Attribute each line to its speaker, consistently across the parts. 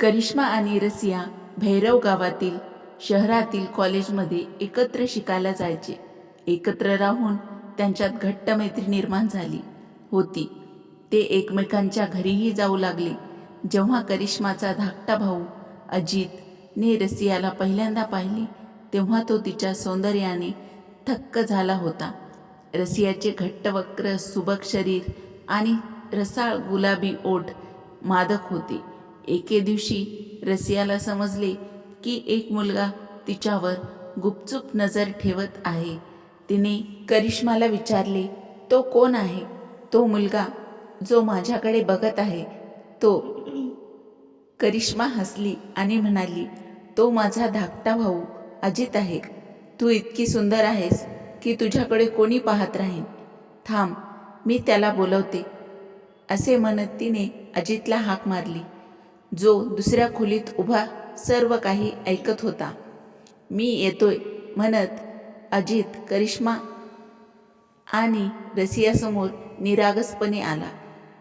Speaker 1: करिश्मा आणि रसिया भैरव गावातील शहरातील कॉलेजमध्ये एकत्र शिकायला जायचे. एकत्र राहून त्यांच्यात घट्ट मैत्री निर्माण झाली होती. ते एकमेकांच्या घरीही जाऊ लागले. जेव्हा करिश्माचा धाकटा भाऊ अजितने रसियाला पहिल्यांदा पाहिले तेव्हा तो तिच्या सौंदर्याने थक्क झाला होता. रसियाचे घट्ट वक्र, सुबक शरीर आणि रसाळ गुलाबी ओठ मादक होते. एके दिवशी रसियाला समजले की एक मुलगा तिच्यावर गुपचूप नजर ठेवत आहे. तिने करिश्माला विचारले, तो कोण आहे? तो मुलगा जो माझ्याकडे बघत आहे तो. करिश्मा हसली आणि म्हणाली, तो माझा धाकटा भाऊ अजित आहे. तू इतकी सुंदर आहेस की तुझ्याकडे कोणी पाहत राहील. थांब, मी त्याला बोलवते. असे म्हणत तिने अजितला हाक मारली, जो दुसऱ्या खोलीत उभा सर्व काही ऐकत होता. मी येतोय म्हणत अजित करिश्मा आणि रसियासमोर निरागसपणे आला,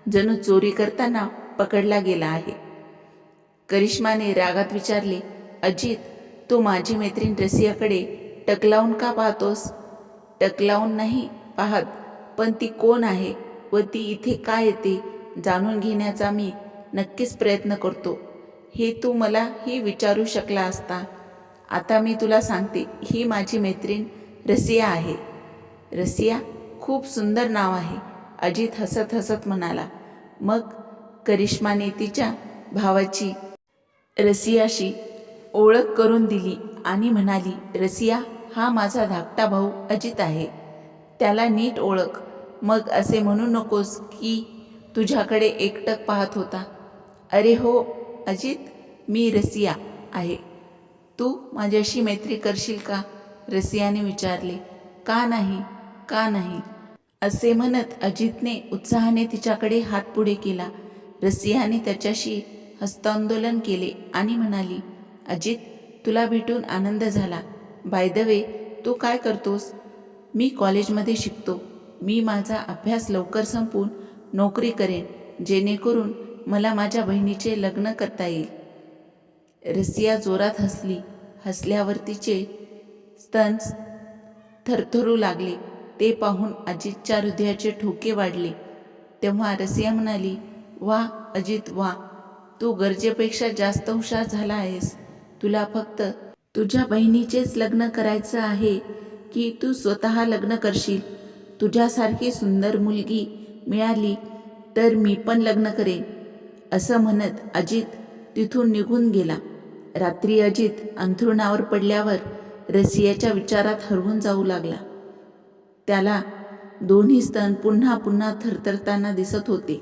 Speaker 1: जणू चोरी करताना पकडला गेला आहे. करिश्माने रागात विचारले, अजित, तू माझी मैत्रीण रसियाकडे टकलावून का पाहतोस? टकलावून नाही पाहत, पण ती कोण आहे व ती इथे का येते जाणून घेण्याचा मी नक्कीच प्रयत्न करतो. हे तू मलाही विचारू शकला असता. आता मी तुला सांगते, ही माझी मैत्रीण रसिया आहे. रसिया? खूप सुंदर नाव आहे, अजित हसत हसत म्हणाला. मग करिश्माने तिच्या भावाची रसियाशी ओळख करून दिली आणि म्हणाली, रसिया, हा माझा धाकटा भाऊ अजित आहे. त्याला नीट ओळख. मग असे म्हणू नकोस की तुझ्याकडे एकटक पाहत होता. अरे हो अजित, मी रसिया आहे. तू माझ्याशी मैत्री करशील का? रसियाने विचारले. का नाही, का नाही, असे म्हणत अजितने उत्साहाने तिच्याकडे हात पुढे केला. रसियाने त्याच्याशी हस्तांदोलन केले आणि म्हणाली, अजित, तुला भेटून आनंद झाला. बाय द वे, तू काय करतोस? मी कॉलेजमध्ये शिकतो. मी माझा अभ्यास लवकर संपवून नोकरी करेन, जेणेकरून मला माझ्या बहिणीचे लग्न करता येईल. रसिया जोरात हसली. हसल्यावर तिचे स्तन थरथरू लागले. ते पाहून अजितच्या हृदयाचे ठोके वाढले. तेव्हा रसिया म्हणाली, वा अजित वा, तू गरजेपेक्षा जास्त हुशार झाला आहेस. तुला फक्त तुझ्या बहिणीचेच लग्न करायचं आहे की तू स्वतः लग्न करशील? तुझ्यासारखी सुंदर मुलगी मिळाली तर मी पण लग्न करेन. असं म्हणत अजित तिथून निघून गेला. रात्री अजित अंथरुणावर पडल्यावर रसियाच्या विचारात हरवून जाऊ लागला. त्याला दोन्ही स्तन पुन्हा पुन्हा थरथरताना दिसत होते.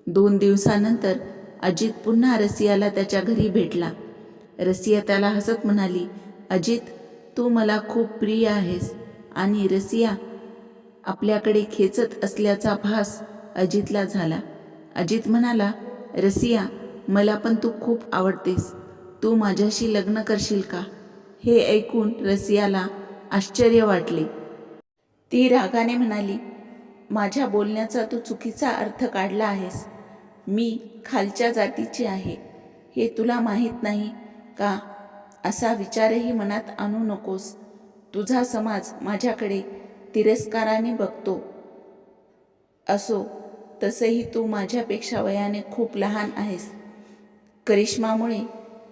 Speaker 1: 2 दिवसानंतर अजित पुन्हा रसियाला त्याच्या घरी भेटला. रसिया त्याला हसत म्हणाली, अजित, तू मला खूप प्रिय आहेस. आणि रसिया आपल्याकडे खेचत असल्याचा भास अजितला झाला. अजित म्हणाला, रसिया, मला पण तू खूप आवडतेस. तू माझ्याशी लग्न करशील का? हे ऐकून रसियाला आश्चर्य वाटले. ती रागाने म्हणाली, माझ्या बोलण्याचा तू चुकीचा अर्थ काढला आहेस. मी खालच्या जातीची आहे, हे तुला माहीत नाही का? असा विचारही मनात आणू नकोस. तुझा समाज माझ्याकडे तिरस्काराने बघतो. असो, तसंही तू माझ्यापेक्षा वयाने खूप लहान आहेस. करिश्मामुळे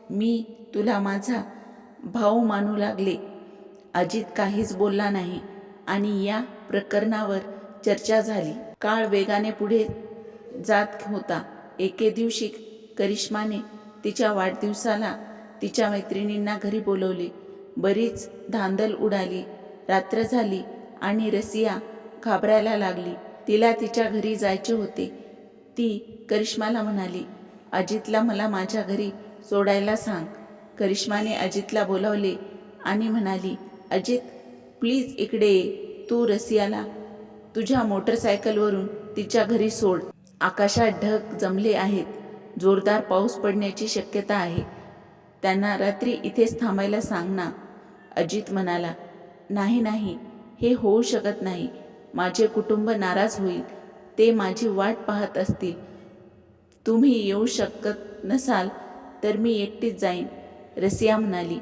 Speaker 1: मी तुला माझा भाऊ मानू लागले. अजित काहीच बोलला नाही आणि या प्रकरणावर चर्चा झाली. काळ वेगाने पुढे जात होता. एके दिवशी करिश्माने तिच्या वाढदिवसाला तिच्या मैत्रिणींना घरी बोलवले. बरीच धांदल उडाली. रात्र झाली आणि रसिया घाबरायला लागली. तिला तिच्या घरी जायचे होते. ती करिश्माला म्हणाली, अजितला मला माझ्या घरी सोडायला सांग. करिश्माने अजितला बोलावले आणि म्हणाली, अजित, प्लीज इकडे ये. तू रसियाला तुझ्या मोटरसायकलवरून तिच्या घरी सोड. आकाशात ढग जमले आहेत. जोरदार पाऊस पडण्याची शक्यता आहे. त्यांना रात्री इथेच थांबायला सांग ना. अजित म्हणाला, नाही नाही, हे होऊ शकत नाही. माझे कुटुंब नाराज होईल. ते माझी वाट पाहत असतील. तुम्ही येऊ शकत नसाल तर मी एकटीच जाईन, रसिया म्हणाली.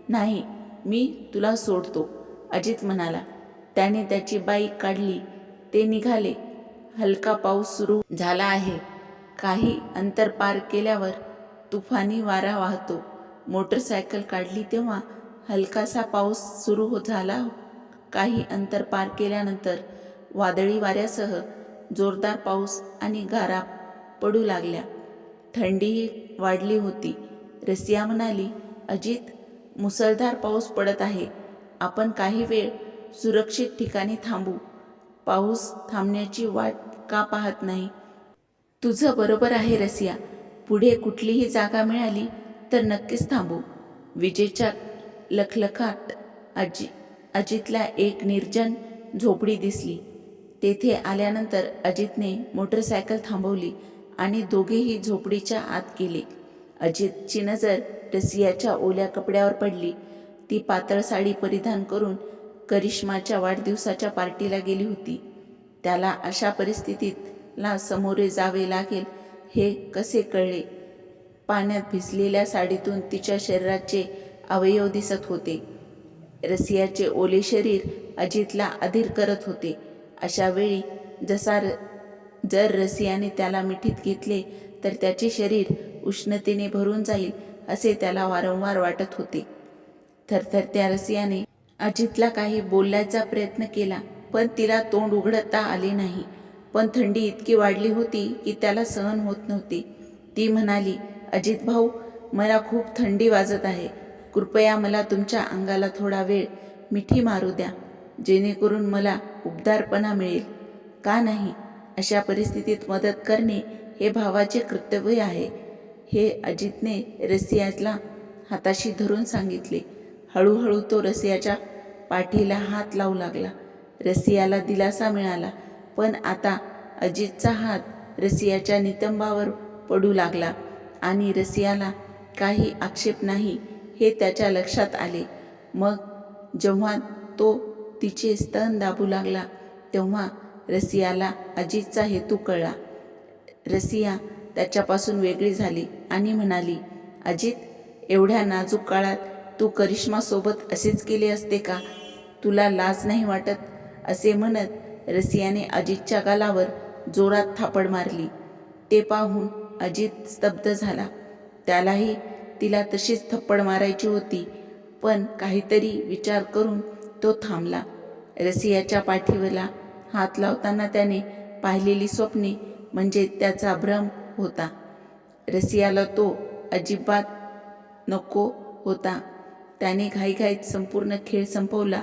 Speaker 1: नाही, मी तुला सोडतो, अजित म्हणाला. त्याने त्याची बाईक काढली. ते निघाले. हलका पाऊस सुरू झाला आहे. काही अंतर पार केल्यावर तुफानी वारा वाहतो. मोटरसायकल काढली तेव्हा हलकासा पाऊस सुरू झाला. काही अंतर पार केल्यानंतर वादळी वाऱ्यासह जोरदार पाऊस आणि गारा पडू लागल्या. थंडीही वाढली होती. रसिया म्हणाली, अजित, मुसळधार पाऊस पडत आहे. आपण काही वेळ सुरक्षित ठिकाणी थांबू. पाऊस थांबण्याची वाट का पाहत नाही? तुझं बरोबर आहे रसिया. पुढे कुठलीही जागा मिळाली तर नक्कीच थांबू. विजेच्या लखलखाट अजितला एक निर्जन झोपडी दिसली. तेथे आल्यानंतर अजितने मोटरसायकल थांबवली आणि दोघेही झोपडीच्या आत गेले. अजितची नजर रसियाच्या ओल्या कपड्यावर पडली. ती पातळ साडी परिधान करून करिश्माच्या वाढदिवसाच्या पार्टीला गेली होती. त्याला अशा परिस्थितीला सामोरे जावे लागेल हे कसे कळले? पाण्यात भिजलेल्या साडीतून तिच्या शरीराचे अवयव दिसत होते. रसियाचे ओले शरीर अजितला अधीर करत होते. अशा वेळी जर रसियाने त्याला मिठीत घेतले तर त्याचे शरीर उष्णतेने भरून जाईल असे त्याला वारंवार वाटत होते. थरथरत्या रसियाने अजितला काही बोलण्याचा प्रयत्न केला, पण तिला तोंड उघडता आले नाही. पण थंडी इतकी वाढली होती की त्याला सहन होत नव्हते. ती म्हणाली, अजित भाऊ, मला खूप थंडी वाजत आहे. कृपया मला तुमच्या अंगाला थोडा वेळ मिठी मारू द्या, जेणेकरून मला उबदारपणा मिळेल. का नाही? अशा परिस्थितीत मदत करणे हे भावाचे कर्तव्य आहे, हे अजितने रसियाला हाताशी धरून सांगितले. हळूहळू तो रसियाच्या पाठीला हात लावू लागला. रसियाला दिलासा मिळाला, पण आता अजितचा हात रसियाच्या नितंबावर पडू लागला आणि रसियाला काही आक्षेप नाही हे त्याच्या लक्षात आले. मग जेव्हा तो तिचे स्तन दाबू लागला तेव्हा रसियाला अजितचा हेतू कळला. रसिया त्याच्यापासून वेगळी झाली आणि म्हणाली, अजित, एवढ्या नाजूक काळात तू करिश्मासोबत असेच केले असते का? तुला लाज नाही वाटत? असे म्हणत रसियाने अजितच्या गालावर जोरात थापड मारली. ते पाहून अजित स्तब्ध झाला. त्यालाही तिला तशीच थप्पड मारायची होती, पण काहीतरी विचार करून तो थांबला. रसियाच्या पाठीवरला हात लावताना त्याने पाहिलेली स्वप्ने म्हणजे त्याचा भ्रम होता. रसियाला तो अजिबात नको होता. त्याने घाईघाईत संपूर्ण खेळ संपवला.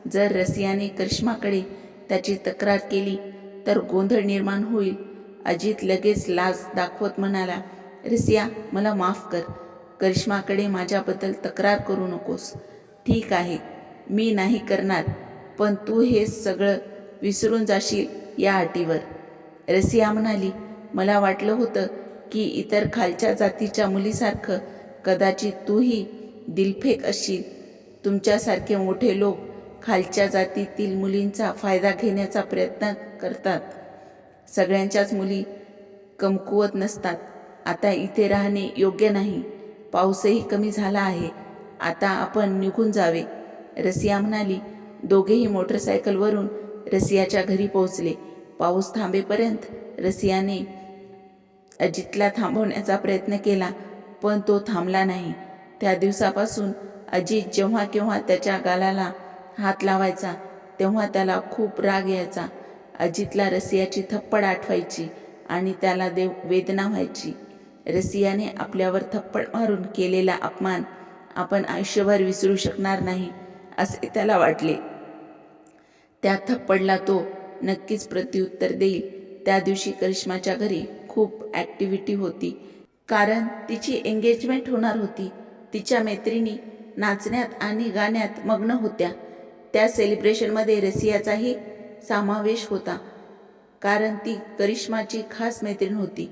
Speaker 1: जर रसियाने करिश्माकडे त्याची तक्रार केली तर गोंधळ निर्माण होईल. अजित लगेच लाज दाखवत म्हणाला, रसिया, मला माफ कर. करिश्माकडे माझ्याबद्दल तक्रार करू नकोस. ठीक आहे, मी नाही करणार, पण तू हे सगळं विसरून जाशील या अटीवर. रसिया म्हणाली, मला वाटलं होतं की इतर खालच्या जातीच्या मुलीसारखं कदाचित तूही दिलफेक असशील. तुमच्यासारखे मोठे लोक खालच्या जातीतील मुलींचा फायदा घेण्याचा प्रयत्न करतात. सगळ्यांच्याच मुली कमकुवत नसतात. आता इथे राहणे योग्य नाही. पाऊसही कमी झाला आहे. आता आपण निघून जावे, रसिया म्हणाली. दोघेही मोटरसायकलवरून रसियाच्या घरी पोहोचले. पाऊस थांबेपर्यंत रसियाने अजितला थांबवण्याचा प्रयत्न केला, पण तो थांबला नाही. त्या दिवसापासून अजित जेव्हा केव्हा त्याच्या गालाला हात लावायचा तेव्हा त्याला खूप राग यायचा. अजितला रसियाची थप्पड आठवायची आणि त्याला वेदना व्हायची. रसियाने आपल्यावर थप्पड मारून केलेला अपमान आपण आयुष्यभर विसरू शकणार नाही असे त्याला वाटले. त्या थप्पडला तो नक्कीच प्रत्युत्तर देईल. त्या दिवशी करिश्माच्या घरी खूप ॲक्टिव्हिटी होती, कारण तिची एंगेजमेंट होणार होती. तिच्या मैत्रिणी नाचण्यात आणि गाण्यात मग्न होत्या. त्या सेलिब्रेशनमध्ये रसियाचाही समावेश होता, कारण ती करिश्माची खास मैत्रीण होती.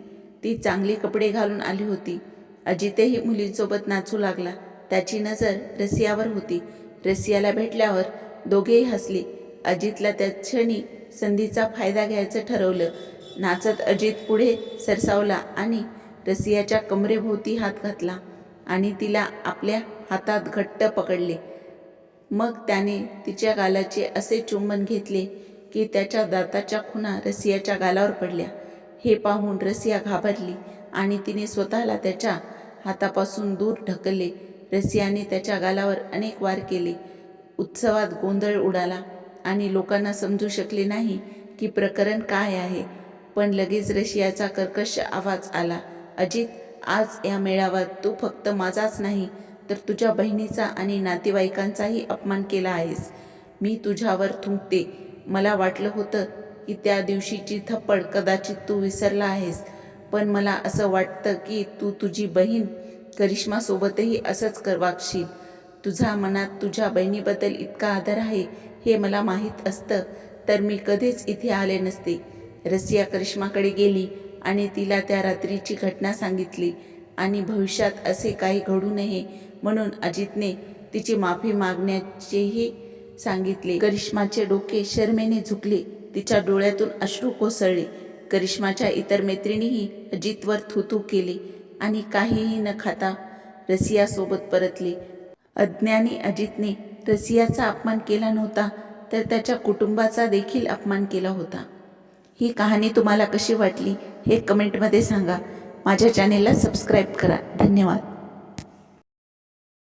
Speaker 1: ती चांगली कपडे घालून आली होती. अजितही मुलींसोबत नाचू लागला. त्याची नजर रसियावर होती. रसियाला भेटल्यावर दोघेही हसले. अजितला त्या क्षणी संधीचा फायदा घ्यायचं ठरवलं. नाचत अजित पुढे सरसावला आणि रसियाच्या कमरेभोवती हात घातला आणि तिला आपल्या हातात घट्ट पकडले. मग त्याने तिच्या गालाचे असे चुंबन घेतले की त्याच्या दाताच्या खुणा रसियाच्या गालावर पडल्या. हे पाहून रसिया घाबरली आणि तिने स्वतःला त्याच्या हातापासून दूर ढकलले. रसियाने त्याच्या गालावर अनेक वार केले. उत्सवात गोंधळ उडाला आणि लोकांना समजू शकले नाही की प्रकरण काय आहे. पण लगेच रसियाचा कर्कश आवाज आला, अजित, आज या मेळाव्यात तू फक्त माझाच नाही तर तुझ्या बहिणीचा आणि नातेवाईकांचाही अपमान केला आहेस. मी तुझ्यावर थुंकते. मला वाटलं होतं की त्या दिवशीची थप्पड कदाचित तू विसरला आहेस, पण मला असं वाटतं की तू तुझी बहीण करिश्मासोबतही असंच वागशील. तुझ्या मनात तुझ्या बहिणीबद्दल इतका आदर आहे हे मला माहीत असतं तर मी कधीच इथे आले नसते. रसिया करिश्माकडे गेली आणि तिला त्या रात्रीची घटना सांगितली आणि भविष्यात असे काही घडू नये म्हणून अजितने तिची माफी मागण्याचेही सांगितले. करिश्माचे डोके शरमेने झुकले. तिच्या डोळ्यातून अश्रू कोसळले. करिश्माच्या इतर मैत्रिणीही अजितवर थू केले आणि काहीही न खाता रसियासोबत परतले. अज्ञानी अजितने रसियाचा अपमान केला नव्हता तर त्याच्या कुटुंबाचा देखील अपमान केला होता. ही कहाणी तुम्हाला कशी वाटली हे कमेंटमध्ये सांगा. माझ्या चॅनेलला सबस्क्राईब करा. धन्यवाद.